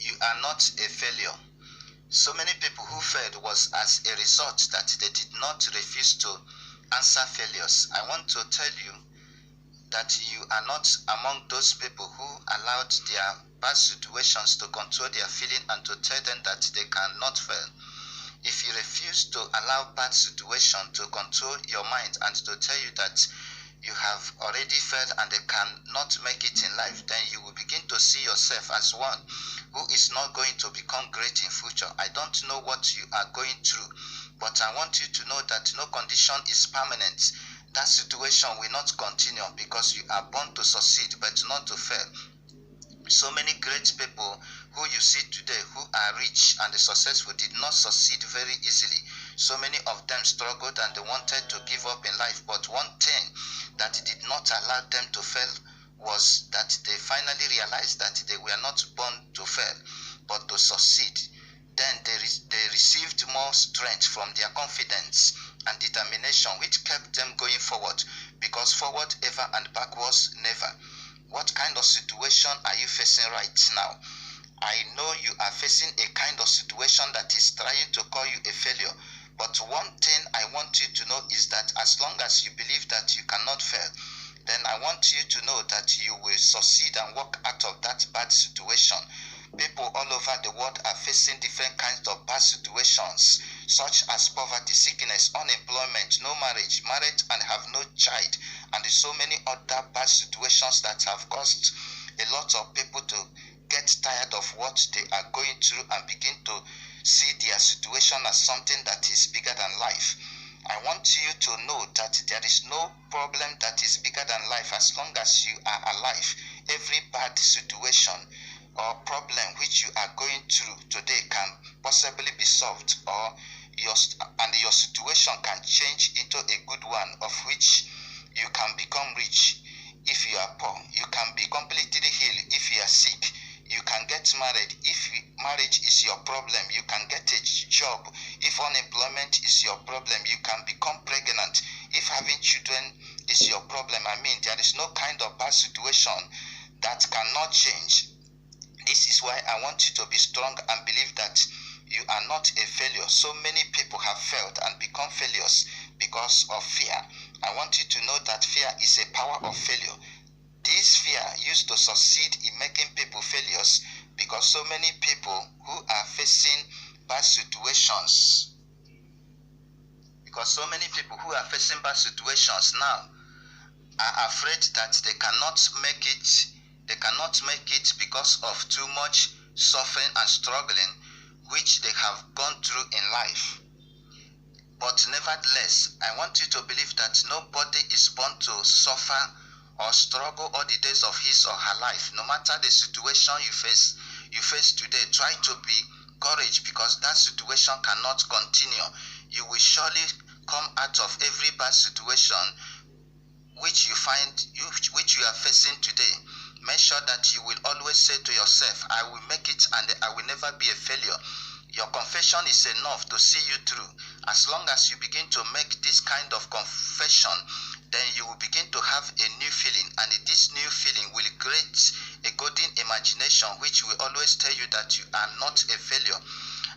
you are not a failure. So many people who failed was as a result that they did not refuse to answer failures. I want to tell you that you are not among those people who allowed their bad situations to control their feeling and to tell them that they cannot fail. If you refuse to allow bad situation to control your mind and to tell you that you have already failed and they cannot make it in life, then you will begin to see yourself as one who is not going to become great in future. I don't know what you are going through, but I want you to know that no condition is permanent. That situation will not continue because you are born to succeed but not to fail. So many great people who you see today who are rich and successful did not succeed very easily. So many of them struggled and they wanted to give up in life, but one thing that did not allow them to fail was that they finally realized that they were not born to fail but to succeed. Then they received more strength from their confidence and determination, which kept them going forward, because forward ever and backwards never. What kind of situation are you facing right now? I know you are facing a kind of situation that is trying to call you a failure. But one thing I want you to know is that as long as you believe that you cannot fail, then I want you to know that you will succeed and walk out of that bad situation. People all over the world are facing different kinds of bad situations, such as poverty, sickness, unemployment, no marriage, married and have no child, and so many other bad situations that have caused a lot of people to get tired of what they are going through and begin to see their situation as something that is bigger than life. I want you to know that there is no problem that is bigger than life as long as you are alive. Every bad situation or problem which you are going through today can possibly be solved, or your situation can change into a good one, of which you can become rich if you are poor. You can be completely healed if you are sick. You can get married. If marriage is your problem, you can get a job. If unemployment is your problem, you can become pregnant. If having children is your problem, there is no kind of bad situation that cannot change. This is why I want you to be strong and believe that you are not a failure. So many people have failed and become failures because of fear. I want you to know that fear is a power of failure. This fear used to succeed in making people failures because so many people who are facing bad situations, now are afraid that they cannot make it. They cannot make it because of too much suffering and struggling which they have gone through in life. But nevertheless, I want you to believe that nobody is born to suffer or struggle all the days of his or her life. No matter the situation you face today, try to be courage, because that situation cannot continue. You will surely come out of every bad situation which you are facing today. Make sure that you will always say to yourself, I will make it and I will never be a failure. Your confession is enough to see you through. As long as you begin to make this kind of confession, then you will begin to have a new feeling, and this new feeling will create a golden imagination which will always tell you that you are not a failure.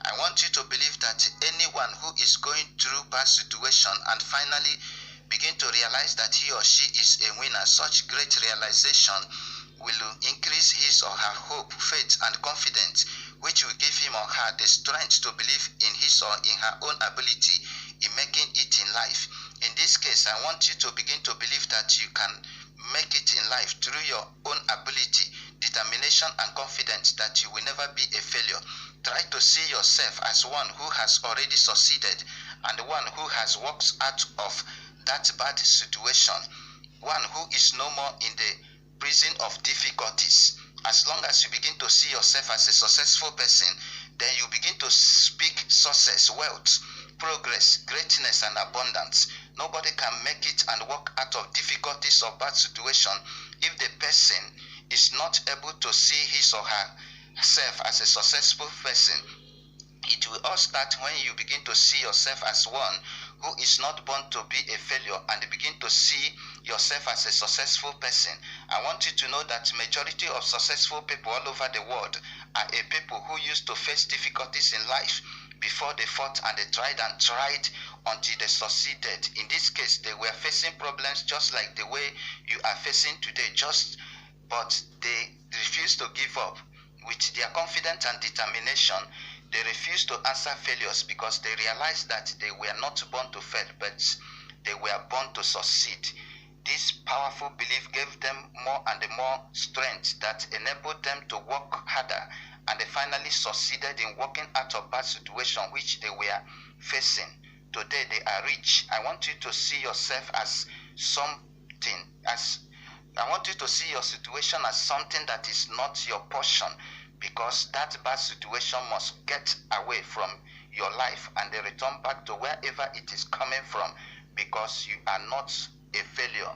I want you to believe that anyone who is going through bad situation and finally begin to realize that he or she is a winner, such great realization will increase his or her hope, faith, and confidence, which will give him or her the strength to believe in his or in her own ability in making it in life. In this case, I want you to begin to believe that you can make it in life through your own ability, determination, and confidence that you will never be a failure. Try to see yourself as one who has already succeeded and one who has walked out of that bad situation, one who is no more in the prison of difficulties. As long as you begin to see yourself as a successful person, then you begin to speak success, wealth, progress, greatness, and abundance. Nobody can make it and walk out of difficulties or bad situation if the person is not able to see his or herself as a successful person. It will all start when you begin to see yourself as one who is not born to be a failure and begin to see yourself as a successful person. I want you to know that majority of successful people all over the world are a people who used to face difficulties in life before they fought and they tried and tried until they succeeded. In this case, they were facing problems just like the way you are facing today, but they refused to give up. With their confidence and determination, they refused to answer failures because they realized that they were not born to fail, but they were born to succeed. This powerful belief gave them more and more strength that enabled them to work harder, and they finally succeeded in working out of bad situation which they were facing. Today they are rich. I want you to see yourself as something, I want you to see your situation as something that is not your portion, because that bad situation must get away from your life and they return back to wherever it is coming from, because you are not a failure.